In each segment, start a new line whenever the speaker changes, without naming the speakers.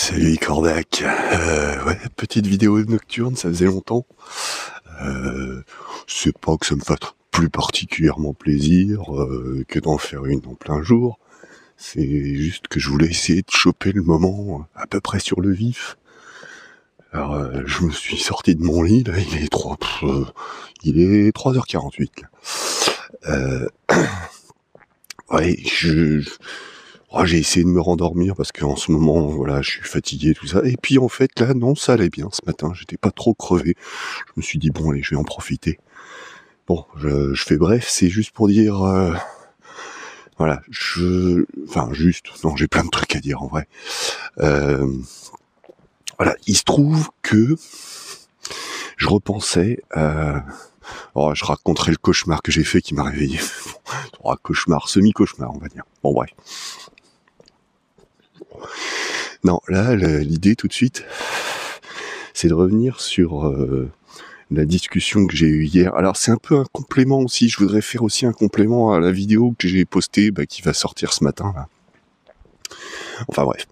Salut Cordac. Ouais, petite vidéo nocturne, ça faisait longtemps. C'est pas que ça me fasse plus particulièrement plaisir que d'en faire une en plein jour. C'est juste que je voulais essayer de choper le moment à peu près sur le vif. Alors, je me suis sorti de mon lit, là, il est 3h48, là. Ouais, j'ai essayé de me rendormir parce qu'en ce moment, voilà, je suis fatigué, tout ça. Et puis en fait, là, non, ça allait bien ce matin. J'étais pas trop crevé. Je me suis dit, bon, allez, je vais en profiter. Bon, je fais bref, c'est juste pour dire... voilà, non, j'ai plein de trucs à dire en vrai. Voilà, il se trouve que je repensais à... Oh, je raconterai le cauchemar que j'ai fait qui m'a réveillé. Oh, cauchemar, semi-cauchemar, on va dire. Bon, bref. Non, là, l'idée tout de suite, c'est de revenir sur la discussion que j'ai eue hier. Alors, c'est un peu un complément aussi. Je voudrais faire aussi un complément à la vidéo que j'ai postée, qui va sortir ce matin, là. Enfin, bref.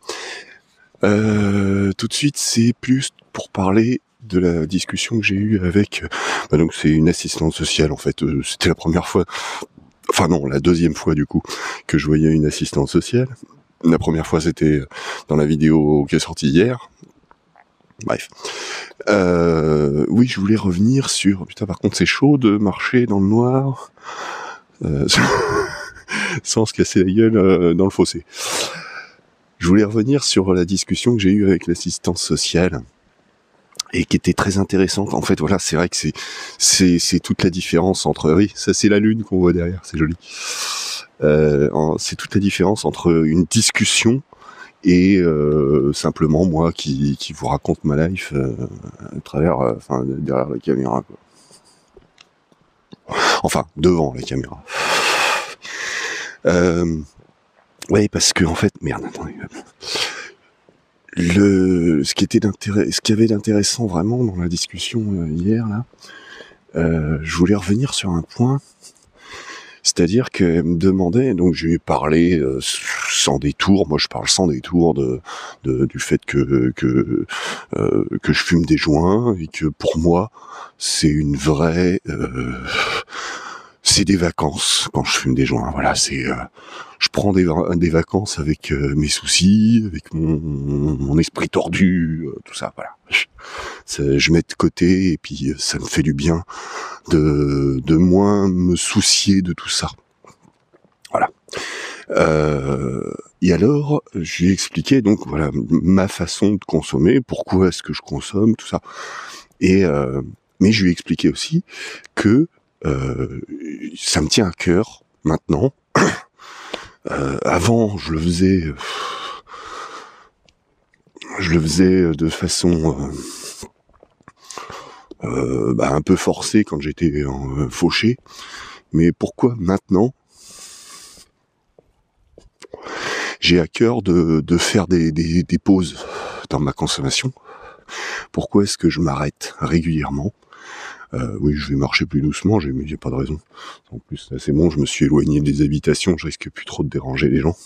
Tout de suite, c'est plus pour parler de la discussion que j'ai eue avec... donc, c'est une assistante sociale, en fait. C'était la première fois... Enfin non, la deuxième fois, du coup, que je voyais une assistante sociale. La première fois, c'était dans la vidéo qui est sortie hier. Bref. Oui, je voulais revenir sur... Putain, par contre, c'est chaud de marcher dans le noir sans se casser la gueule dans le fossé. Je voulais revenir sur la discussion que j'ai eue avec l'assistante sociale et qui était très intéressante. En fait, voilà, c'est vrai que c'est toute la différence entre... Oui, ça, c'est la lune qu'on voit derrière, c'est joli. C'est toute la différence entre une discussion et simplement moi qui vous raconte ma life à travers, derrière la caméra, quoi. Enfin, devant la caméra. Ouais, parce que en fait, merde, attendez. Ce qui y avait d'intéressant vraiment dans la discussion hier là, je voulais revenir sur un point. C'est-à-dire qu'elle me demandait, donc je lui ai parlé sans détour, moi je parle sans détour du fait que je fume des joints et que pour moi c'est une vraie c'est des vacances quand je fume des joints. Voilà, je prends des vacances avec mes soucis, avec mon esprit tordu, tout ça. Voilà, je mets de côté et puis ça me fait du bien de moins me soucier de tout ça. Voilà. Et alors, je lui ai expliqué donc voilà ma façon de consommer, pourquoi est-ce que je consomme, tout ça. Et mais je lui ai expliqué aussi que ça me tient à cœur maintenant. Avant, je le faisais de façon un peu forcée quand j'étais fauché. Mais pourquoi maintenant j'ai à cœur de faire des pauses dans ma consommation? Pourquoi est-ce que je m'arrête régulièrement? Oui, je vais marcher plus doucement, mais j'ai pas de raison. En plus, là, c'est bon, je me suis éloigné des habitations, je risque plus trop de déranger les gens.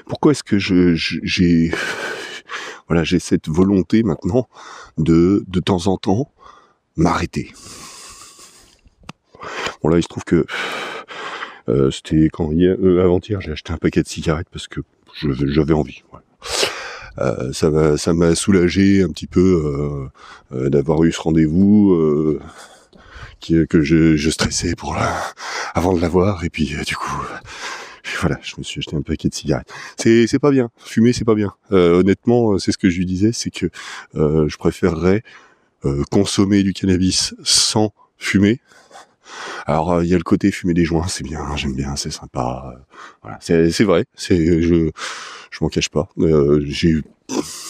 Pourquoi est-ce que j'ai cette volonté maintenant de temps en temps m'arrêter? Bon là, il se trouve que c'était quand avant-hier, j'ai acheté un paquet de cigarettes parce que j'avais envie. Voilà. Ça m'a soulagé un petit peu d'avoir eu ce rendez-vous que je stressais avant de l'avoir, et puis du coup voilà, je me suis acheté un paquet de cigarettes. C'est pas bien, fumer c'est pas bien. Honnêtement, c'est ce que je lui disais, c'est que je préférerais consommer du cannabis sans fumer. Alors il y a le côté fumer des joints, c'est bien, j'aime bien, c'est sympa. Voilà, c'est vrai, je m'en cache pas. J'ai eu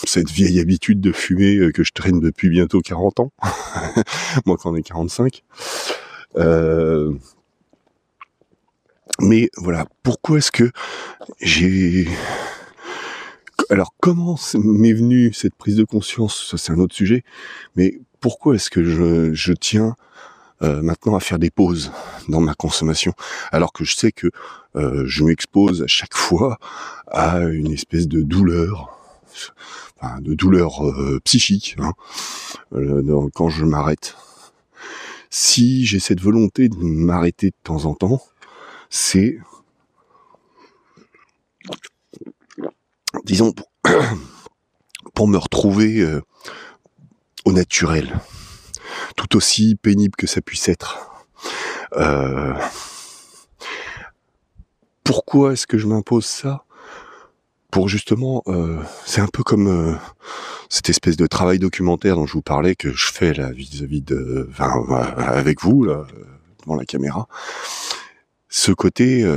cette vieille habitude de fumer que je traîne depuis bientôt 40 ans. Moi qui en ai 45. Mais voilà, pourquoi est-ce que alors comment m'est venue cette prise de conscience? Ça c'est un autre sujet. Mais pourquoi est-ce que je tiens maintenant à faire des pauses dans ma consommation, alors que je sais que je m'expose à chaque fois à une espèce de douleur, psychique, hein, quand je m'arrête. Si j'ai cette volonté de m'arrêter de temps en temps, c'est, disons, pour me retrouver au naturel, tout aussi pénible que ça puisse être. Pourquoi est-ce que je m'impose ça ? Pour justement, c'est un peu comme cette espèce de travail documentaire dont je vous parlais, que je fais là vis-à-vis de, avec vous là, devant la caméra. Ce côté,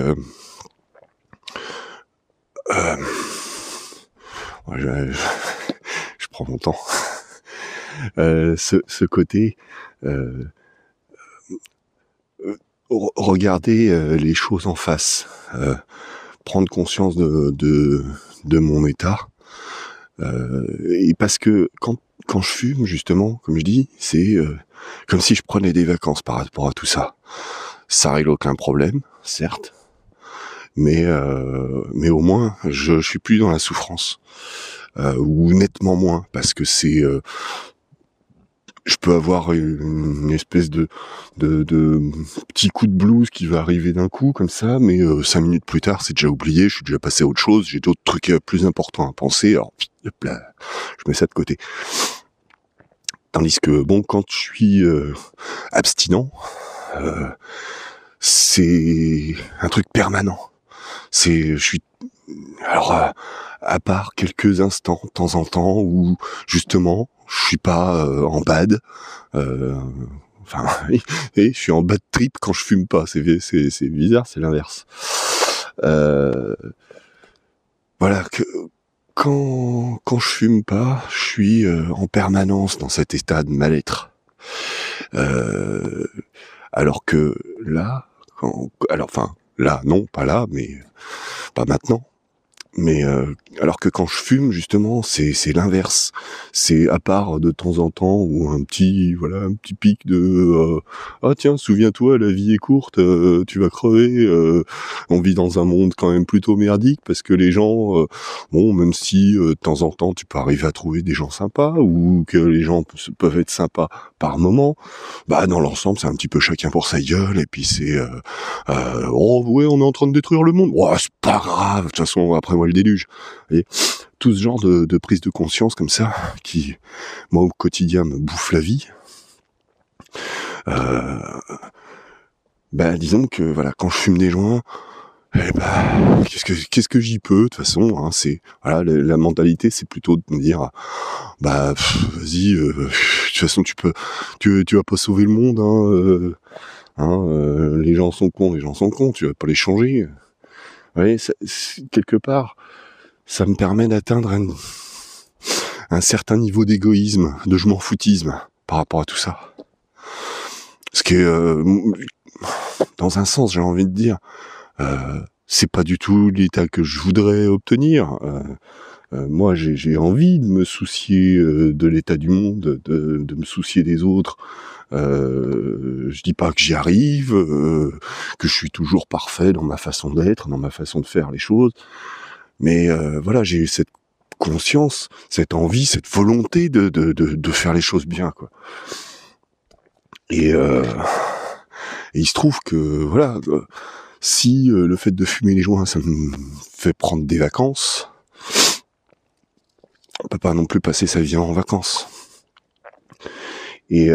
je prends mon temps. Ce côté, regarder les choses en face, prendre conscience de mon état, et parce que quand je fume, justement, comme je dis, c'est comme si je prenais des vacances par rapport à tout ça. Ça règle aucun problème, certes, mais au moins je suis plus dans la souffrance, ou nettement moins, parce que c'est je peux avoir une espèce de petit coup de blues qui va arriver d'un coup comme ça, mais 5 minutes plus tard c'est déjà oublié, je suis déjà passé à autre chose, j'ai d'autres trucs plus importants à penser, alors hop là, je mets ça de côté. Tandis que bon, quand je suis abstinent, c'est un truc permanent. Je suis alors à part quelques instants de temps en temps où justement je suis pas en bad, et je suis en bad trip quand je fume pas. C'est bizarre, c'est l'inverse. Voilà, que quand je fume pas, je suis en permanence dans cet état de mal-être. Alors que là, là, non, pas là, mais pas maintenant. Mais alors que quand je fume, justement, c'est l'inverse. C'est à part de temps en temps ou un petit pic de ah tiens, souviens-toi, la vie est courte, tu vas crever. On vit dans un monde quand même plutôt merdique parce que les gens, bon, même si de temps en temps tu peux arriver à trouver des gens sympas ou que les gens peuvent être sympas par moment, bah dans l'ensemble c'est un petit peu chacun pour sa gueule et puis c'est oh ouais, on est en train de détruire le monde. Oh, c'est pas grave, de toute façon après moi le déluge. Et tout ce genre de prise de conscience comme ça, qui, moi, au quotidien, me bouffe la vie. Disons que, voilà, quand je fume des joints, qu'est-ce que j'y peux, de toute façon, hein, c'est, voilà, la mentalité, c'est plutôt de me dire, vas-y, de toute façon, tu vas pas sauver le monde, les gens sont cons, tu vas pas les changer. Vous voyez, quelque part, ça me permet d'atteindre un certain niveau d'égoïsme, de je m'en foutisme par rapport à tout ça. Ce qui est, dans un sens, j'ai envie de dire, c'est pas du tout l'état que je voudrais obtenir. Moi, j'ai envie de me soucier de l'état du monde, de me soucier des autres. Je dis pas que j'y arrive, que je suis toujours parfait dans ma façon d'être, dans ma façon de faire les choses. Mais voilà, j'ai eu cette conscience, cette envie, cette volonté de faire les choses bien, quoi. Et il se trouve que voilà, si le fait de fumer les joints, ça me fait prendre des vacances, on peut pas non plus passer sa vie en vacances. Et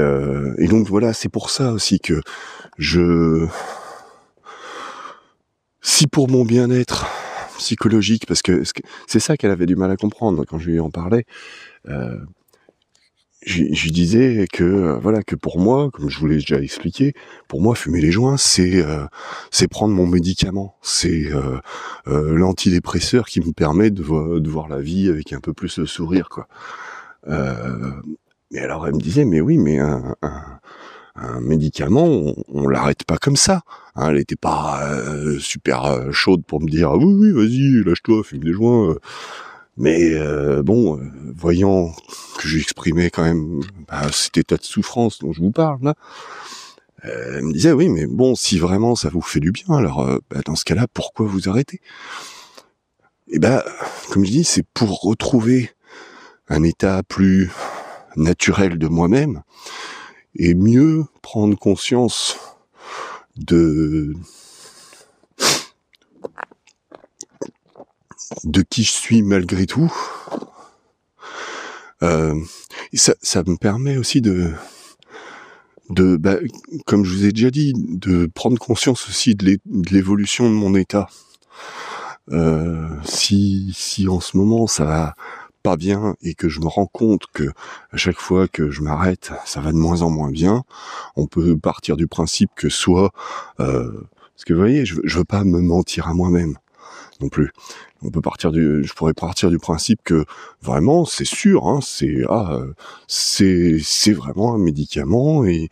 donc voilà, c'est pour ça aussi que si pour mon bien-être psychologique, parce que c'est ça qu'elle avait du mal à comprendre quand je lui en parlais, je lui disais que voilà, que pour moi, comme je vous l'ai déjà expliqué, pour moi fumer les joints c'est prendre mon médicament, c'est l'antidépresseur qui me permet de voir la vie avec un peu plus de sourire, quoi. Mais alors elle me disait, mais oui, mais un médicament, on l'arrête pas comme ça. Hein, elle était pas super chaude pour me dire ah oui, vas-y, lâche-toi, fume des joints. Mais voyant que j'exprimais quand même cet état de souffrance dont je vous parle là, Elle me disait, oui, mais bon, si vraiment ça vous fait du bien, alors dans ce cas-là, pourquoi vous arrêtez? Et comme je dis, c'est pour retrouver un état plus naturel de moi-même et mieux prendre conscience de qui je suis malgré tout. Ça me permet aussi de comme je vous ai déjà dit, de prendre conscience aussi de l'évolution de mon état. Si en ce moment ça va pas bien et que je me rends compte que à chaque fois que je m'arrête, ça va de moins en moins bien, on peut partir du principe que soit parce que vous voyez, je veux pas me mentir à moi-même non plus. Je pourrais partir du principe que vraiment, c'est sûr, hein, c'est vraiment un médicament et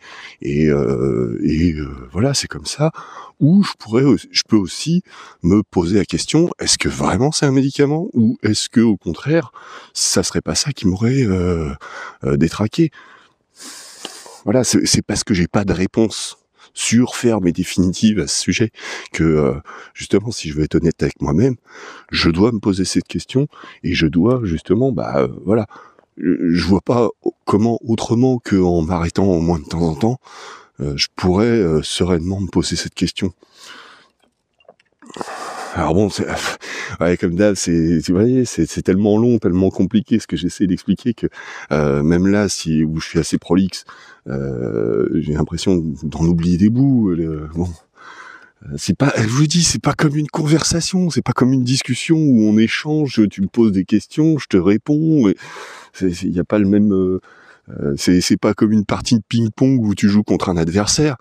voilà, c'est comme ça. Ou je peux aussi me poser la question, est-ce que vraiment c'est un médicament ou est-ce que au contraire, ça serait pas ça qui m'aurait détraqué? Voilà, c'est parce que j'ai pas de réponse sûre, ferme et définitive à ce sujet que justement, si je veux être honnête avec moi-même, je dois me poser cette question et je dois justement, voilà, je vois pas comment autrement qu'en m'arrêtant au moins de temps en temps, je pourrais sereinement me poser cette question. Alors bon, ouais, comme d'hab, vous voyez, c'est tellement long, tellement compliqué ce que j'essaie d'expliquer que même là, où je suis assez prolixe, j'ai l'impression d'en oublier des bouts. Bon, c'est pas, je vous dis, c'est pas comme une conversation, c'est pas comme une discussion où on échange, tu me poses des questions, je te réponds. Il y a pas le même. C'est pas comme une partie de ping-pong où tu joues contre un adversaire.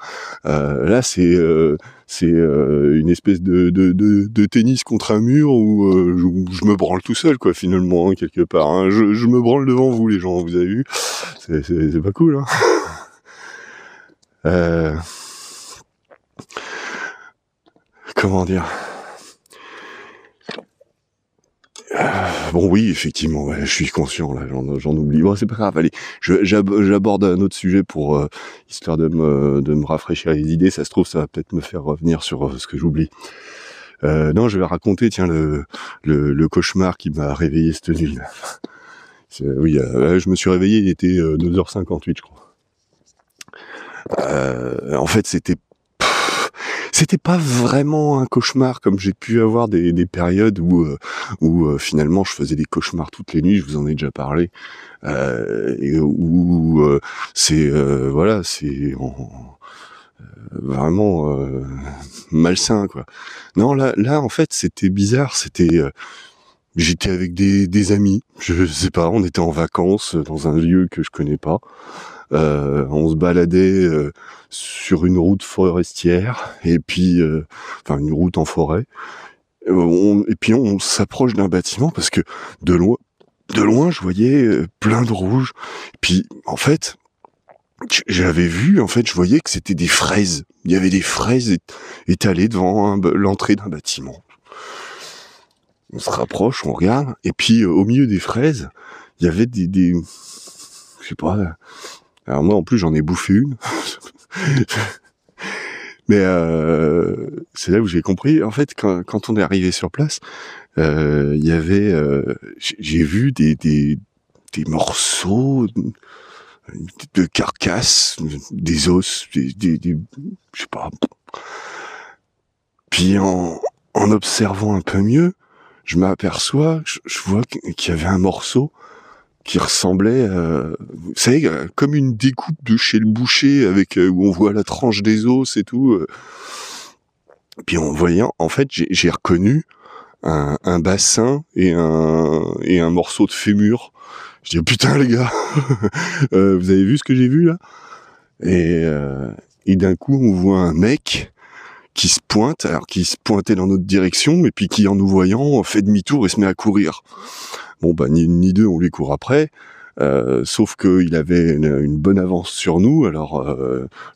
Là, c'est une espèce de tennis contre un mur où je me branle tout seul, quoi, finalement, hein, quelque part. Hein. Je me branle devant vous, les gens, vous avez vu. C'est pas cool, hein. Comment dire? Bon, oui, effectivement, ouais, je suis conscient, là, j'en oublie. Bon, c'est pas grave, allez, j'aborde un autre sujet pour histoire de me rafraîchir les idées. Ça se trouve, ça va peut-être me faire revenir sur ce que j'oublie. Non, je vais raconter, tiens, le cauchemar qui m'a réveillé cette nuit. Oui, je me suis réveillé, il était 2h58, je crois. En fait, c'était pas vraiment un cauchemar comme j'ai pu avoir des périodes où finalement je faisais des cauchemars toutes les nuits, je vous en ai déjà parlé, et où c'est voilà, c'est vraiment malsain, quoi. Non, là en fait c'était bizarre, j'étais avec des amis, je sais pas, on était en vacances dans un lieu que je connais pas. On se baladait sur une route forestière et puis une route en forêt. Et puis on s'approche d'un bâtiment parce que de loin je voyais plein de rouge. Puis en fait, j'avais vu, je voyais que c'était des fraises. Il y avait des fraises étalées devant l'entrée d'un bâtiment. On se rapproche, on regarde, et puis au milieu des fraises, il y avait des je sais pas. Alors moi, en plus, j'en ai bouffé une. Mais c'est là où j'ai compris. En fait, quand on est arrivé sur place, il y avait, j'ai vu des morceaux de carcasses, des os, je sais pas. Puis en observant un peu mieux, je m'aperçois, je vois qu'il y avait un morceau qui ressemblait, vous savez, comme une découpe de chez le boucher avec où on voit la tranche des os et tout. Puis en voyant, en fait, j'ai reconnu un bassin et un morceau de fémur. Je dis oh, putain les gars, vous avez vu ce que j'ai vu là? Et d'un coup, on voit un mec qui se pointait dans notre direction, et puis qui, en nous voyant, fait demi-tour et se met à courir. Bon, ni deux, on lui court après. Sauf qu'il avait une bonne avance sur nous. Alors,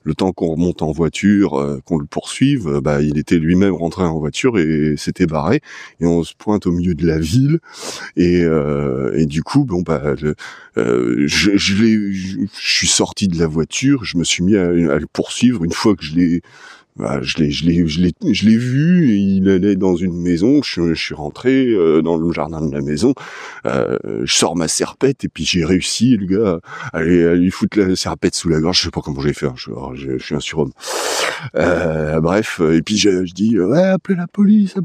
le temps qu'on remonte en voiture, qu'on le poursuive, il était lui-même rentré en voiture et s'était barré. Et on se pointe au milieu de la ville. Et du coup, je suis sorti de la voiture. Je me suis mis à le poursuivre une fois que je l'ai vu, il allait dans une maison, je suis rentré dans le jardin de la maison, je sors ma serpette et puis j'ai réussi, le gars, à lui foutre la serpette sous la gorge, je sais pas comment j'ai fait, je suis un surhomme. Bref, et puis je dis, ouais, appelez la police.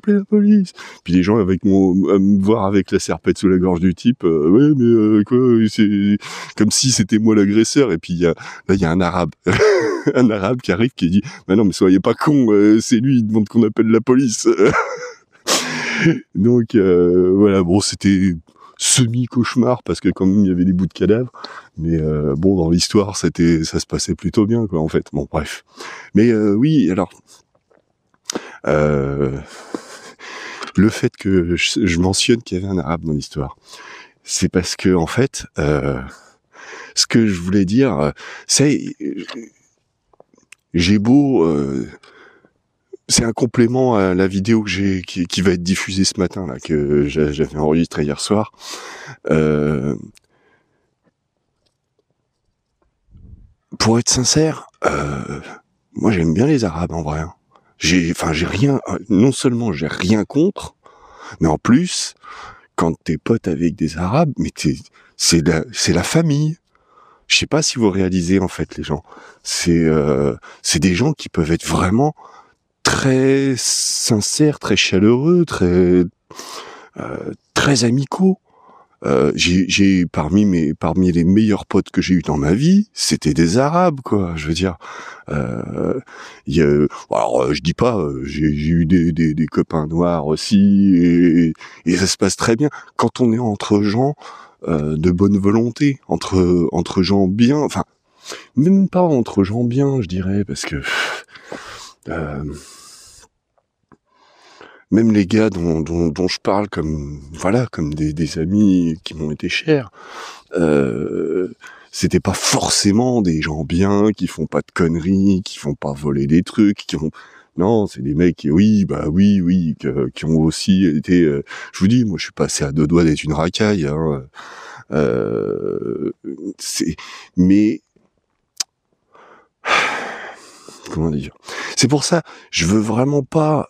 Puis les gens à me voir avec la serpette sous la gorge du type, ouais, mais quoi, c'est comme si c'était moi l'agresseur, et puis il y a un arabe. Un arabe qui arrive qui dit bah non mais soyez pas con, c'est lui, il demande qu'on appelle la police. Donc voilà, bon, c'était semi-cauchemar parce que quand même il y avait des bouts de cadavres, mais dans l'histoire ça se passait plutôt bien quoi en fait. Bon bref, mais oui, alors le fait que je mentionne qu'il y avait un arabe dans l'histoire, c'est parce que en fait ce que je voulais dire, c'est j'ai beau, c'est un complément à la vidéo que qui va être diffusée ce matin là, que j'avais enregistrée hier soir. Pour être sincère, moi j'aime bien les Arabes en vrai. Hein. J'ai rien, non seulement j'ai rien contre, mais en plus, quand t'es pote avec des Arabes, mais c'est la famille. Je sais pas si vous réalisez en fait les gens. C'est des gens qui peuvent être vraiment très sincères, très chaleureux, très amicaux. J'ai parmi les meilleurs potes que j'ai eu dans ma vie, c'était des Arabes quoi. Je veux dire, alors je dis pas, j'ai eu des copains noirs aussi et ça se passe très bien quand on est entre gens de bonne volonté, entre gens bien, enfin même pas entre gens bien, je dirais, parce que même les gars dont je parle comme des amis qui m'ont été chers, c'était pas forcément des gens bien, qui font pas de conneries, qui font pas voler des trucs, non, c'est des mecs qui, oui, qui ont aussi été, je vous dis, moi je suis passé à 2 doigts d'être une racaille, hein, mais comment dire, c'est pour ça, je veux vraiment pas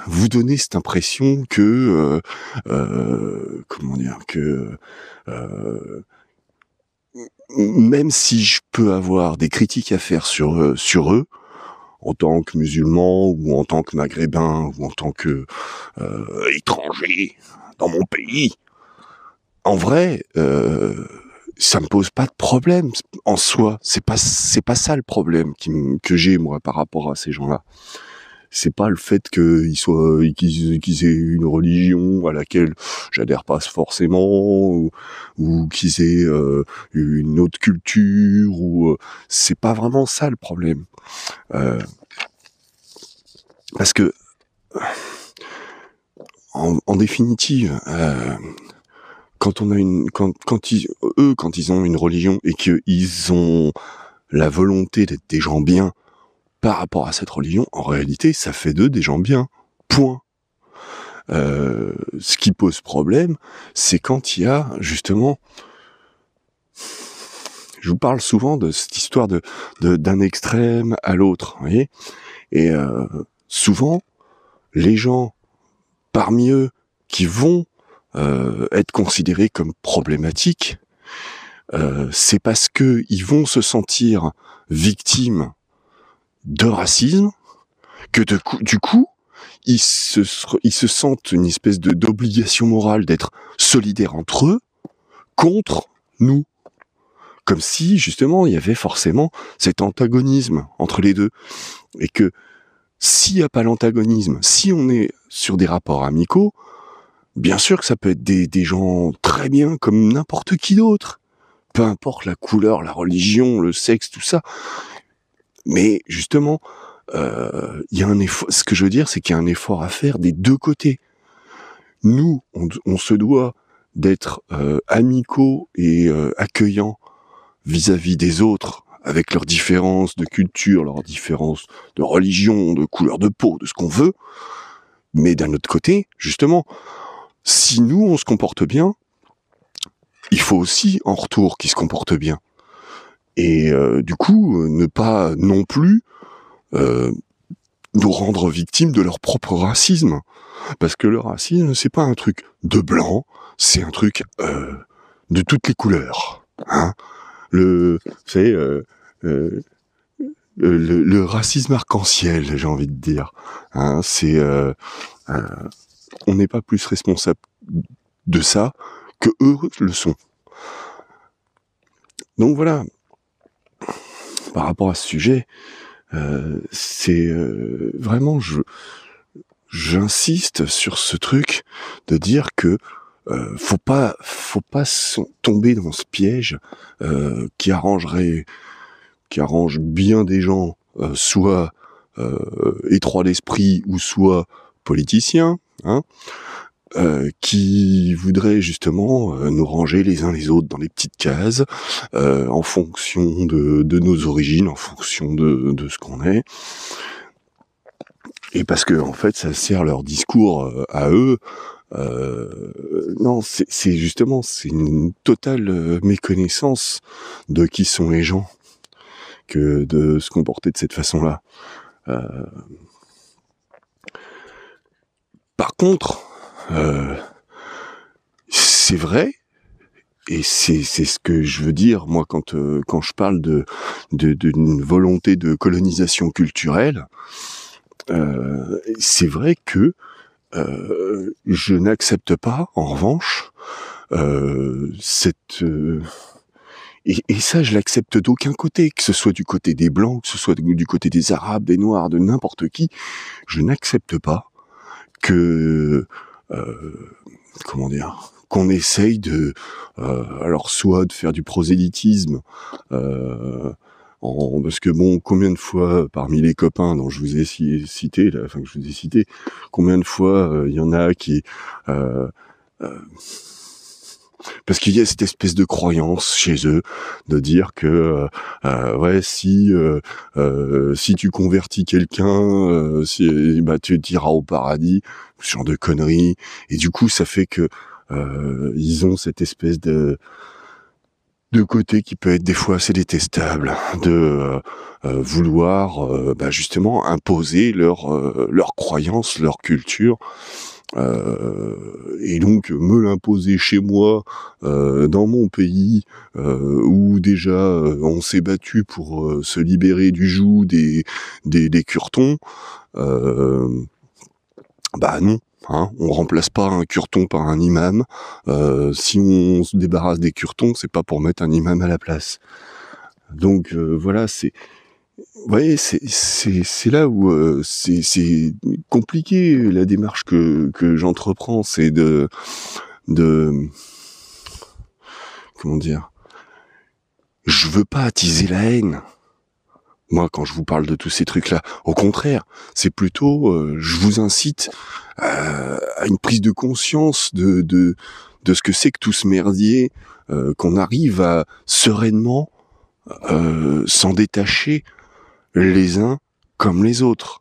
vous donner cette impression que même si je peux avoir des critiques à faire sur eux en tant que musulman ou en tant que maghrébin ou en tant que étranger dans mon pays, en vrai ça me pose pas de problème en soi. C'est pas ça le problème que j'ai moi par rapport à ces gens-là. C'est pas le fait qu'ils aient une religion à laquelle j'adhère pas forcément ou qu'ils aient une autre culture ou c'est pas vraiment ça le problème. Parce que en définitive, quand ils ont une religion et qu'ils ont la volonté d'être des gens bien par rapport à cette religion, en réalité, ça fait d'eux des gens bien. Point. Ce qui pose problème, c'est quand il y a, justement, je vous parle souvent de cette histoire d'un extrême à l'autre, vous voyez, et souvent, les gens, parmi eux, qui vont être considérés comme problématiques, c'est parce que ils vont se sentir victimes de racisme que du coup ils se sentent une espèce d'obligation morale d'être solidaires entre eux contre nous, comme si justement il y avait forcément cet antagonisme entre les deux, et que s'il n'y a pas l'antagonisme, si on est sur des rapports amicaux, bien sûr que ça peut être des gens très bien comme n'importe qui d'autre, peu importe la couleur, la religion, le sexe, tout ça. Mais justement, il y a un effort. Ce que je veux dire, c'est qu'il y a un effort à faire des deux côtés. Nous, on se doit d'être amicaux et accueillants vis-à-vis des autres, avec leurs différences de culture, leurs différences de religion, de couleur de peau, de ce qu'on veut. Mais d'un autre côté, justement, si nous, on se comporte bien, il faut aussi, en retour, qu'ils se comportent bien. Et du coup, ne pas non plus nous rendre victimes de leur propre racisme. Parce que le racisme, c'est pas un truc de blanc, c'est un truc de toutes les couleurs. Hein. Vous savez, le racisme arc-en-ciel, j'ai envie de dire. Hein, c'est, on n'est pas plus responsable de ça que eux le sont. Donc voilà. Par rapport à ce sujet, c'est vraiment, j'insiste sur ce truc de dire que faut pas tomber dans ce piège qui arrange bien des gens, soit étroits d'esprit ou soit politiciens, hein, qui voudraient justement nous ranger les uns les autres dans les petites cases, en fonction de nos origines, en fonction de ce qu'on est. Et parce que en fait, ça sert leur discours à eux. Non, c'est justement, c'est une totale méconnaissance de qui sont les gens que de se comporter de cette façon-là. Par contre, c'est vrai, et c'est ce que je veux dire moi quand je parle d'une volonté de colonisation culturelle. C'est vrai que je n'accepte pas, en revanche, cette et ça, je l'accepte d'aucun côté, que ce soit du côté des Blancs, que ce soit du côté des Arabes, des Noirs, de n'importe qui, je n'accepte pas que comment dire, qu'on essaye de alors soit de faire du prosélytisme, parce que bon, combien de fois parmi les copains dont je vous ai cité, combien de fois il y en a qui parce qu'il y a cette espèce de croyance chez eux de dire que ouais, si tu convertis quelqu'un, tu iras au paradis, ce genre de conneries. Et du coup, ça fait que ils ont cette espèce de côté qui peut être des fois assez détestable, de vouloir justement imposer leur croyance, leur culture. Et donc me l'imposer chez moi, dans mon pays, où déjà on s'est battu pour se libérer du joug des curtons, non, hein, on remplace pas un curton par un imam. Si on se débarrasse des curtons, c'est pas pour mettre un imam à la place. Donc voilà, vous voyez, c'est là où c'est compliqué la démarche que j'entreprends, c'est de comment dire, je veux pas attiser la haine. Moi, quand je vous parle de tous ces trucs-là, au contraire, c'est plutôt, je vous incite à une prise de conscience de ce que c'est que tout ce merdier, qu'on arrive à sereinement s'en détacher les uns comme les autres.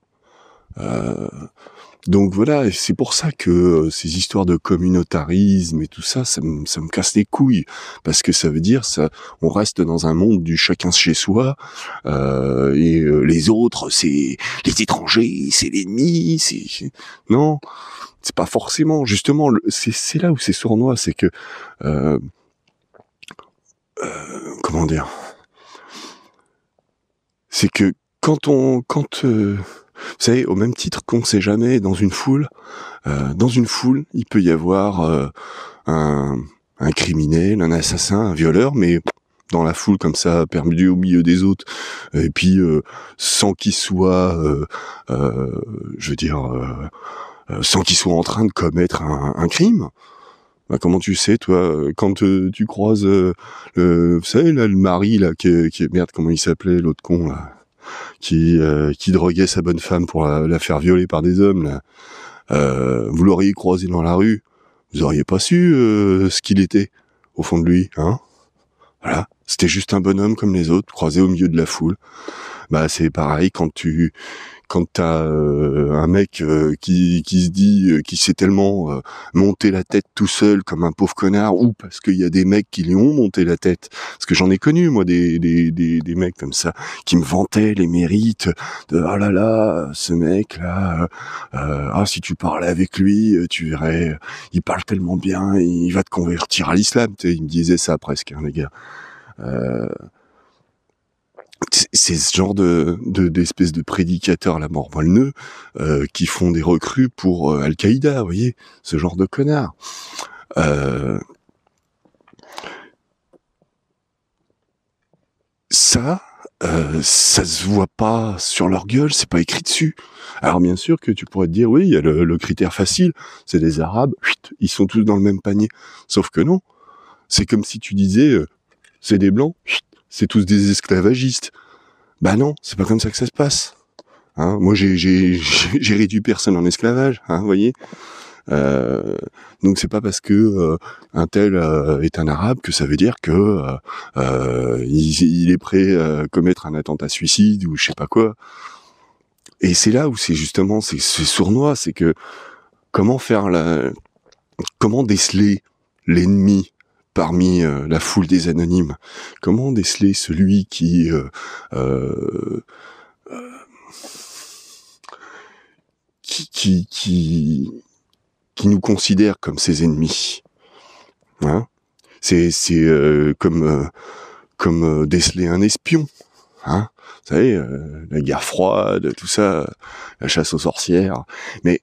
Donc voilà, et c'est pour ça que ces histoires de communautarisme et tout ça, ça me casse les couilles, parce que ça veut dire ça, on reste dans un monde du chacun chez soi, et les autres, c'est les étrangers, c'est l'ennemi, non, c'est pas forcément. Justement, c'est là où c'est sournois, c'est que comment dire, c'est que quand vous savez, au même titre qu'on ne sait jamais, dans une foule, il peut y avoir un criminel, un assassin, un violeur, mais dans la foule comme ça, perdu au milieu des autres, et puis sans qu'il soit, sans qu'il soit en train de commettre un crime. Bah, comment tu sais, toi, quand tu croises, vous savez, là, le mari, là, qui merde, comment il s'appelait, l'autre con, là, qui droguait sa bonne femme pour la faire violer par des hommes, là. Vous l'auriez croisé dans la rue, vous auriez pas su ce qu'il était au fond de lui, hein. Voilà, c'était juste un bonhomme comme les autres, croisé au milieu de la foule. Bah c'est pareil quand t'as un mec qui se dit qui s'est tellement monté la tête tout seul comme un pauvre connard, ou parce qu'il y a des mecs qui lui ont monté la tête, parce que j'en ai connu moi des mecs comme ça qui me vantaient les mérites de ah là là ce mec là ah si tu parlais avec lui tu verrais il parle tellement bien, il va te convertir à l'islam, tu sais, il me disait ça presque, hein, les gars. C'est ce genre d'espèces de prédicateurs à la mort moelle qui font des recrues pour Al-Qaïda, vous voyez, ce genre de connards. Ça se voit pas sur leur gueule, c'est pas écrit dessus. Alors bien sûr que tu pourrais te dire, oui, il y a le critère facile, c'est des Arabes, ils sont tous dans le même panier. Sauf que non, c'est comme si tu disais, c'est des Blancs, c'est tous des esclavagistes. Bah non, c'est pas comme ça que ça se passe. Hein, moi, j'ai réduit personne en esclavage, hein, vous voyez. Donc c'est pas parce que un tel est un arabe que ça veut dire que il est prêt à commettre un attentat suicide ou je sais pas quoi. Et c'est là où c'est justement c'est sournois, c'est que comment déceler l'ennemi parmi la foule des anonymes, comment déceler celui qui nous considère comme ses ennemis, hein. C'est comme déceler un espion, hein. Vous savez, la guerre froide, tout ça, la chasse aux sorcières. Mais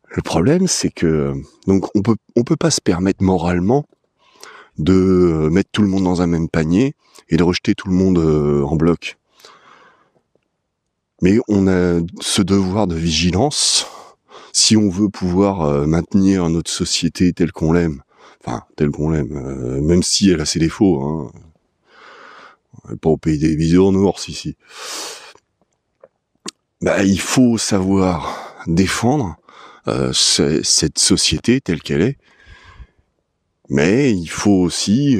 le problème, c'est que donc on peut pas se permettre moralement de mettre tout le monde dans un même panier et de rejeter tout le monde en bloc. Mais on a ce devoir de vigilance si on veut pouvoir maintenir notre société telle qu'on l'aime. Enfin, telle qu'on l'aime, même si elle a ses défauts, hein. On n'est pas au pays des bisounours ici. Bah, il faut savoir défendre cette société telle qu'elle est, mais il faut aussi,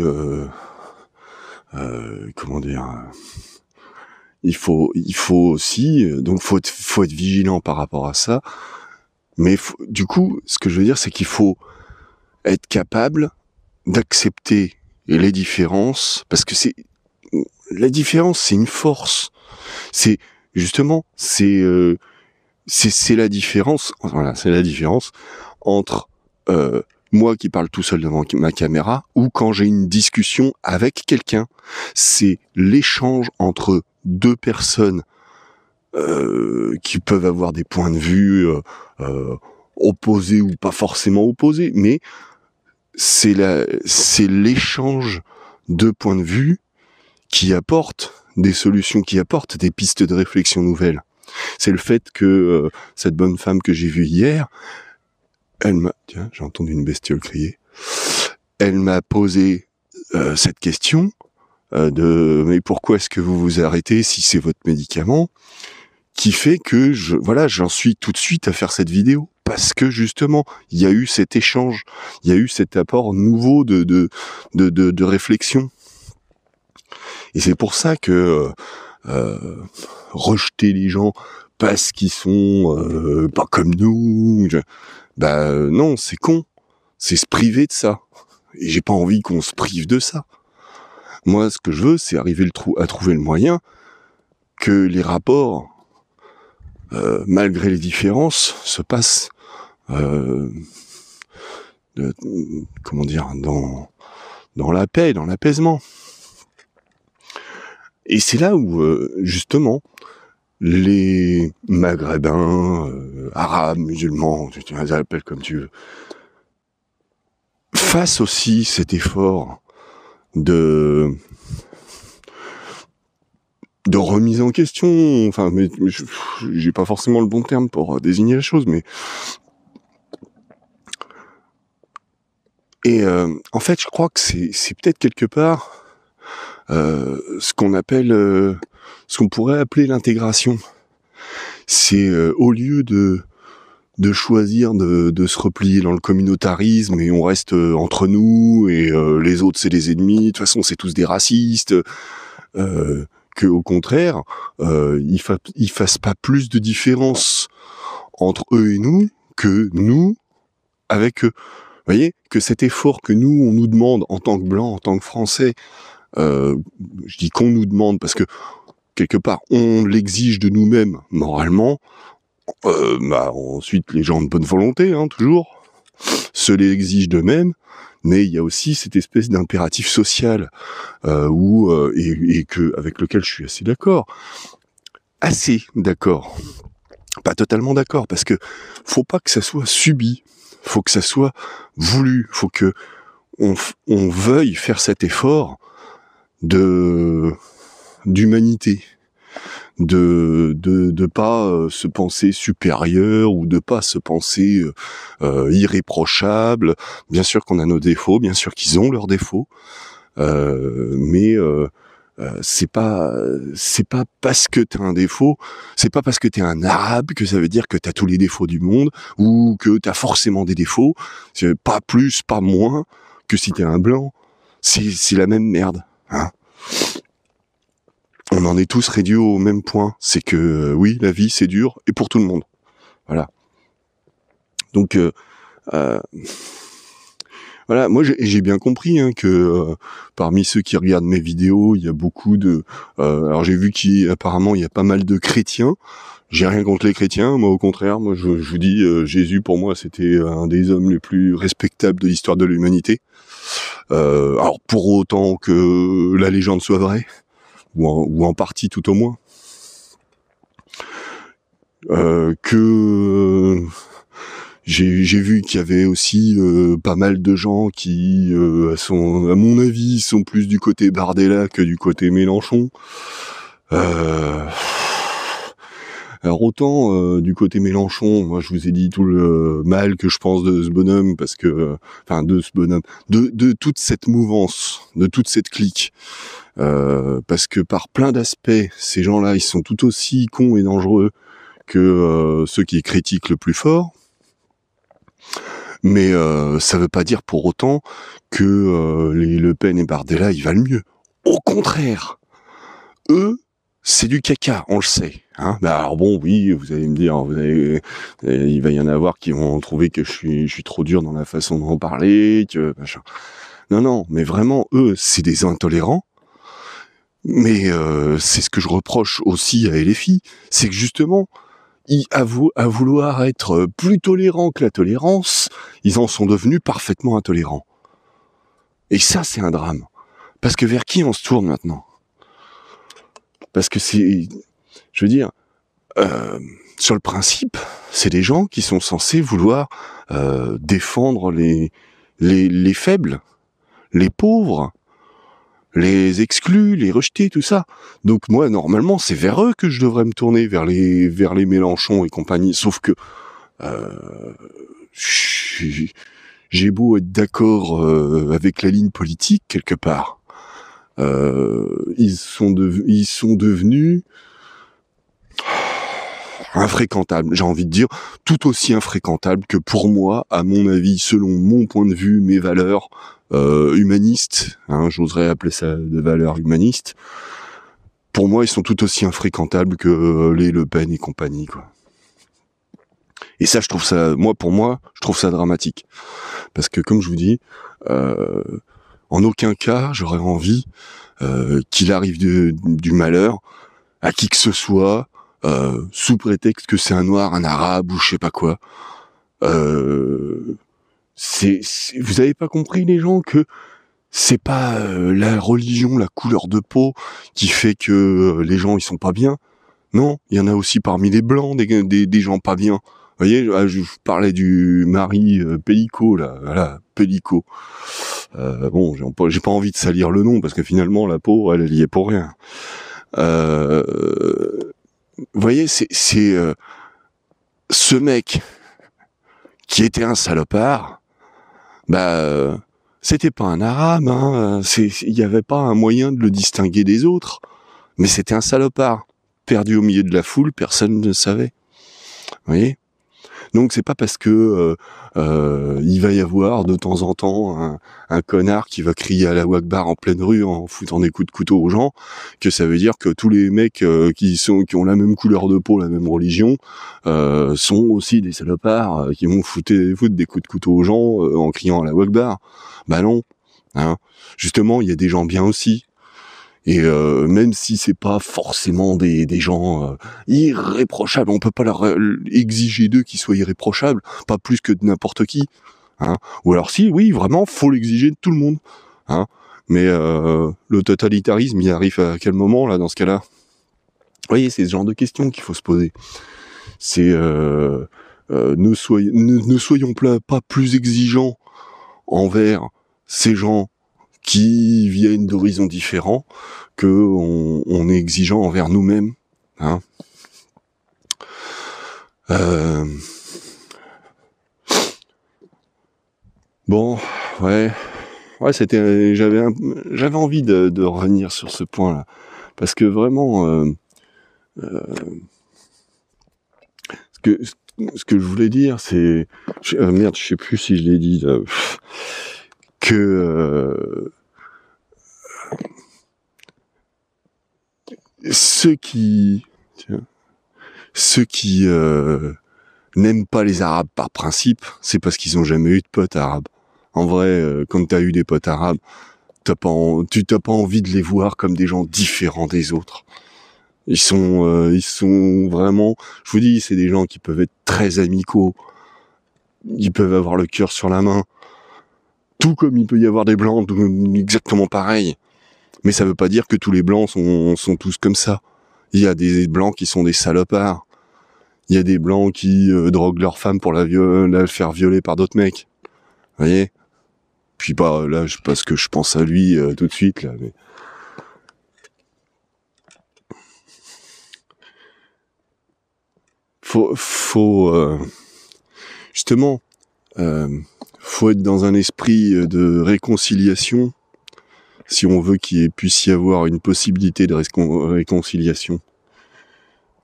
comment dire, il faut aussi, donc faut être vigilant par rapport à ça. Mais du coup, ce que je veux dire, c'est qu'il faut être capable d'accepter les différences, parce que la différence, c'est une force. C'est justement, c'est la différence. Voilà, c'est la différence entre moi qui parle tout seul devant ma caméra ou quand j'ai une discussion avec quelqu'un. C'est l'échange entre deux personnes qui peuvent avoir des points de vue opposés ou pas forcément opposés, mais c'est l'échange de points de vue qui apporte des solutions, qui apporte des pistes de réflexion nouvelles. C'est le fait que cette bonne femme que j'ai vue hier, tiens, j'ai entendu une bestiole crier, elle m'a posé cette question mais pourquoi est-ce que vous vous arrêtez si c'est votre médicament, qui fait que j'en suis tout de suite à faire cette vidéo. Parce que justement, il y a eu cet échange, il y a eu cet apport nouveau de réflexion. Et c'est pour ça que rejeter les gens parce qu'ils sont pas comme nous, non, c'est con. C'est se priver de ça. Et j'ai pas envie qu'on se prive de ça. Moi, ce que je veux, c'est arriver à trouver le moyen que les rapports, malgré les différences, se passent comment dire, dans la paix, dans l'apaisement. Et c'est là où, justement, les maghrébins, arabes, musulmans, tu les appelles comme tu veux, fassent aussi cet effort de remise en question, enfin, mais j'ai pas forcément le bon terme pour désigner la chose, mais et en fait, je crois que c'est peut-être quelque part ce qu'on pourrait appeler l'intégration. C'est au lieu de de choisir de se replier dans le communautarisme et on reste entre nous et les autres c'est des ennemis, de toute façon c'est tous des racistes, que au contraire ils fassent pas plus de différence entre eux et nous que nous avec eux. Vous voyez, que cet effort que nous on nous demande en tant que blancs, en tant que français, je dis qu'on nous demande parce que quelque part on l'exige de nous-mêmes moralement. Ensuite les gens de bonne volonté, toujours, se l'exigent d'eux-mêmes, mais il y a aussi cette espèce d'impératif social avec lequel je suis assez d'accord, pas totalement d'accord, parce que faut pas que ça soit subi, faut que ça soit voulu, faut que on veuille faire cet effort d'humanité. De pas se penser supérieur ou de pas se penser irréprochable. Bien sûr qu'on a nos défauts, bien sûr qu'ils ont leurs défauts, mais c'est pas parce que t'as un défaut, c'est pas parce que t'es un arabe que ça veut dire que t'as tous les défauts du monde ou que t'as forcément des défauts. C'est pas plus, pas moins que si t'es un blanc. C'est la même merde, hein. On en est tous réduits au même point, c'est que oui, la vie c'est dur, et pour tout le monde. Voilà. Donc, voilà, moi j'ai bien compris que parmi ceux qui regardent mes vidéos, il y a beaucoup de... alors j'ai vu qu'apparemment il y a pas mal de chrétiens. J'ai rien contre les chrétiens, moi au contraire, moi je vous dis, Jésus pour moi c'était un des hommes les plus respectables de l'histoire de l'humanité. Alors pour autant que la légende soit vraie, ou en partie tout au moins, que j'ai vu qu'il y avait aussi pas mal de gens qui, à mon avis, sont plus du côté Bardella que du côté Mélenchon. Alors autant du côté Mélenchon, moi je vous ai dit tout le mal que je pense de ce bonhomme, parce que, de toute cette mouvance, de toute cette clique. Parce que par plein d'aspects, ces gens-là, ils sont tout aussi cons et dangereux que ceux qui critiquent le plus fort. Mais ça veut pas dire pour autant que les Le Pen et Bardella, ils valent mieux. Au contraire, eux, c'est du caca, on le sait. Alors bon, oui, vous allez me dire, il va y en avoir qui vont trouver que je suis trop dur dans la façon d'en parler, que machin. Non, mais vraiment, eux, c'est des intolérants. Mais c'est ce que je reproche aussi à LFI, c'est que justement, à vouloir être plus tolérants que la tolérance, ils en sont devenus parfaitement intolérants. Et ça, c'est un drame. Parce que vers qui on se tourne maintenant ? Parce que je veux dire, sur le principe, c'est des gens qui sont censés vouloir défendre les faibles, les pauvres, les exclus, les rejetés, tout ça. Donc moi, normalement, c'est vers eux que je devrais me tourner, vers les Mélenchon et compagnie. Sauf que j'ai beau être d'accord avec la ligne politique quelque part, ils sont devenus infréquentables. J'ai envie de dire tout aussi infréquentables que pour moi, à mon avis, selon mon point de vue, mes valeurs humanistes, j'oserais appeler ça de valeurs humanistes. Pour moi, ils sont tout aussi infréquentables que les Le Pen et compagnie, quoi. Et ça, je trouve ça dramatique. Parce que, comme je vous dis, en aucun cas, j'aurais envie qu'il arrive du malheur à qui que ce soit, sous prétexte que c'est un noir, un arabe ou je sais pas quoi. Vous avez pas compris, les gens, que c'est pas la religion, la couleur de peau qui fait que les gens ils sont pas bien. Non, il y en a aussi parmi les blancs des gens pas bien. Vous voyez, je vous parlais du mari Pellico, là, voilà, Pellico. Bon, j'ai pas envie de salir le nom parce que finalement la pauvre, elle y est pour rien. Vous voyez, c'est ce mec qui était un salopard. C'était pas un arabe, il y avait pas un moyen de le distinguer des autres, mais c'était un salopard, perdu au milieu de la foule, personne ne le savait. Vous voyez ? Donc c'est pas parce que il va y avoir de temps en temps un connard qui va crier à la Akbar en pleine rue en foutant des coups de couteau aux gens, que ça veut dire que tous les mecs qui ont la même couleur de peau, la même religion, sont aussi des salopards qui vont foutre des coups de couteau aux gens en criant à la Akbar. Bah non, hein. Justement, il y a des gens bien aussi. Et même si c'est pas forcément des gens irréprochables, on peut pas leur exiger d'eux qu'ils soient irréprochables, pas plus que de n'importe qui, hein. Ou alors si, oui, vraiment, faut l'exiger de tout le monde, hein. Mais le totalitarisme, il arrive à quel moment là dans ce cas-là? Vous voyez, c'est ce genre de questions qu'il faut se poser. C'est ne soyons pas plus exigeants envers ces gens qui viennent d'horizons différents, que on est exigeant envers nous-mêmes, hein. Bon, ouais, j'avais envie de revenir sur ce point-là, parce que vraiment, ce que je voulais dire, c'est, merde, je sais plus si je l'ai dit là, que ceux qui n'aiment pas les Arabes par principe, c'est parce qu'ils ont jamais eu de potes arabes. En vrai, quand t'as eu des potes arabes, t'as pas envie de les voir comme des gens différents des autres. Ils sont vraiment, je vous dis, c'est des gens qui peuvent être très amicaux. Ils peuvent avoir le cœur sur la main. Tout comme il peut y avoir des blancs exactement pareils. Mais ça veut pas dire que tous les blancs sont tous comme ça. Il y a des blancs qui sont des salopards. Il y a des blancs qui droguent leur femme pour la faire violer par d'autres mecs. Vous voyez? Puis pas là, parce que je pense à lui tout de suite là. Mais... justement, faut être dans un esprit de réconciliation si on veut qu'il puisse y avoir une possibilité de réconciliation.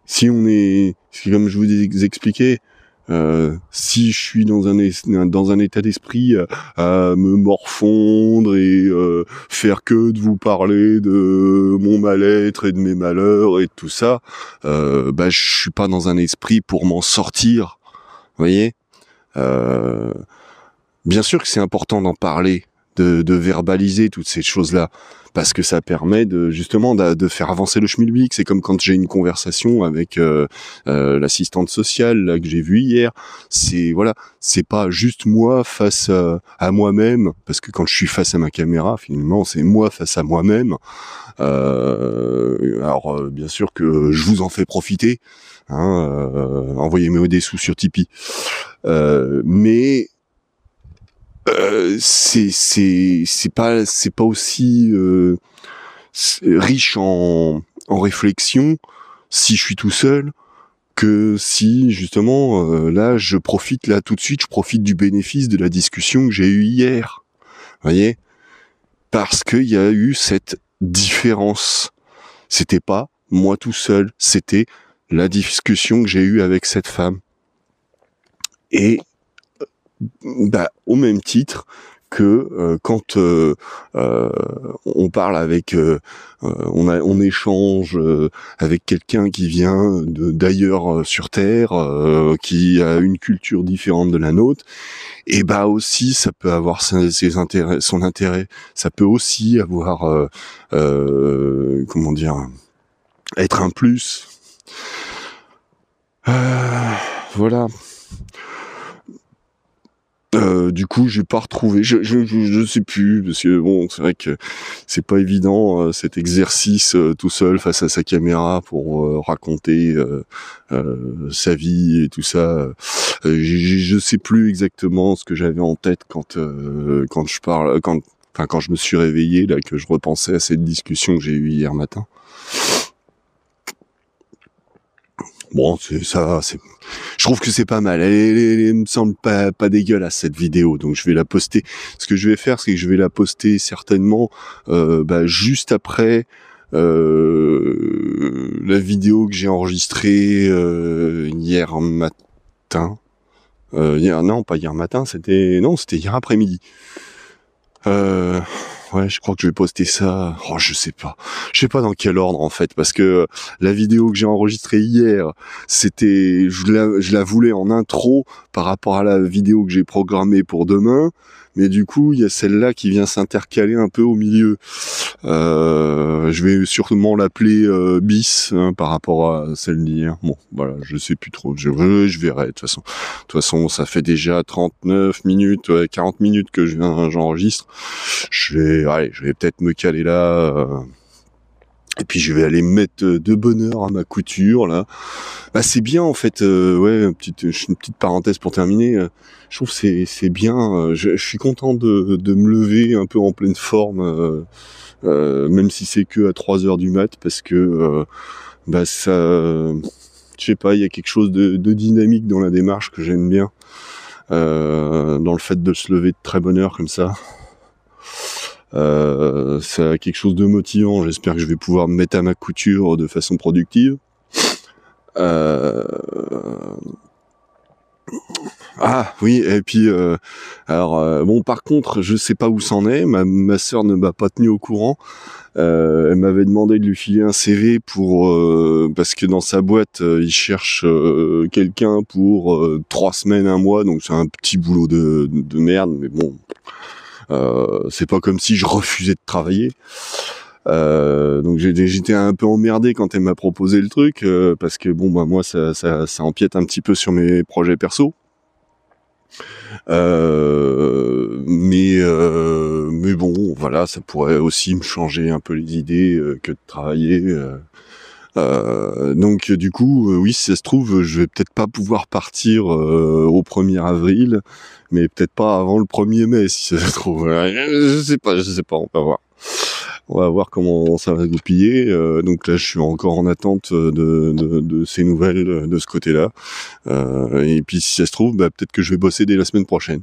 Si on est, comme je vous ai expliqué, si je suis dans un état d'esprit à me morfondre et faire que de vous parler de mon mal-être et de mes malheurs et de tout ça, je suis pas dans un esprit pour m'en sortir. Vous voyez, bien sûr que c'est important d'en parler, de verbaliser toutes ces choses-là, parce que ça permet justement de faire avancer le schmilblick. C'est comme quand j'ai une conversation avec l'assistante sociale là, que j'ai vue hier. C'est pas juste moi face à moi-même, parce que quand je suis face à ma caméra, finalement, c'est moi face à moi-même. Alors bien sûr que je vous en fais profiter, hein, envoyez-moi des sous sur Tipeee, mais c'est pas aussi riche en réflexion si je suis tout seul que si justement là je profite du bénéfice de la discussion que j'ai eue hier. Vous voyez, parce qu'il y a eu cette différence. C'était pas moi tout seul, c'était la discussion que j'ai eue avec cette femme. Et au même titre que quand on parle avec, on échange avec quelqu'un qui vient d'ailleurs sur Terre, qui a une culture différente de la nôtre, et aussi ça peut avoir ses intérêts, son intérêt. Ça peut aussi avoir, comment dire, être un plus. Voilà. Du coup, j'ai pas retrouvé, je sais plus, parce que bon, c'est vrai que c'est pas évident cet exercice tout seul face à sa caméra pour raconter sa vie et tout ça. Je sais plus exactement ce que j'avais en tête quand je me suis réveillé là, que je repensais à cette discussion que j'ai eue hier matin. Bon, je trouve que c'est pas mal. Elle me semble pas dégueulasse cette vidéo, donc je vais la poster. Ce que je vais faire, c'est que je vais la poster certainement juste après la vidéo que j'ai enregistrée hier matin. non, pas hier matin, c'était hier après-midi. Ouais, je crois que je vais poster ça. Oh, je sais pas dans quel ordre en fait, parce que la vidéo que j'ai enregistrée hier, je la voulais en intro par rapport à la vidéo que j'ai programmée pour demain, mais du coup il y a celle-là qui vient s'intercaler un peu au milieu. Je vais sûrement l'appeler bis par rapport à celle d'hier. Bon, voilà, je sais plus trop. Je verrai de toute façon. De toute façon, ça fait déjà 39 minutes, 40 minutes que j'enregistre. Je vais peut-être me caler là. Et puis je vais aller me mettre de bonne heure à ma couture là. Bah c'est bien en fait. Ouais, une petite parenthèse pour terminer. Je trouve que c'est bien. Je suis content de me lever un peu en pleine forme. Même si c'est que à 3h du mat, parce que bah ça, je sais pas, il y a quelque chose de dynamique dans la démarche que j'aime bien, dans le fait de se lever de très bonne heure comme ça. Ça a quelque chose de motivant. J'espère que je vais pouvoir me mettre à ma couture de façon productive. Ah oui, et puis alors bon, par contre, je sais pas où c'en est. Ma sœur ne m'a pas tenu au courant. Elle m'avait demandé de lui filer un CV parce que dans sa boîte il cherche quelqu'un pour 3 semaines, 1 mois, donc c'est un petit boulot de merde, mais bon, c'est pas comme si je refusais de travailler. Donc j'étais un peu emmerdé quand elle m'a proposé le truc, parce que bon bah moi ça empiète un petit peu sur mes projets perso. Mais bon, voilà, ça pourrait aussi me changer un peu les idées que de travailler. Donc du coup, oui, si ça se trouve, je vais peut-être pas pouvoir partir au 1er avril, mais peut-être pas avant le 1er mai, si ça se trouve. Je sais pas, on va voir. On va voir comment ça va goupiller. Donc là, je suis encore en attente de ces nouvelles de ce côté-là. Et puis si ça se trouve, bah, peut-être que je vais bosser dès la semaine prochaine.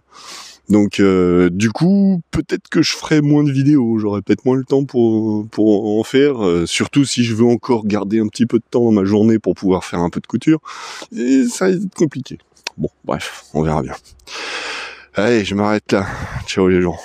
Donc du coup, peut-être que je ferai moins de vidéos. J'aurai peut-être moins le temps pour en faire. Surtout si je veux encore garder un petit peu de temps dans ma journée pour pouvoir faire un peu de couture. Et ça va être compliqué. Bon, bref, on verra bien. Allez, je m'arrête là. Ciao les gens.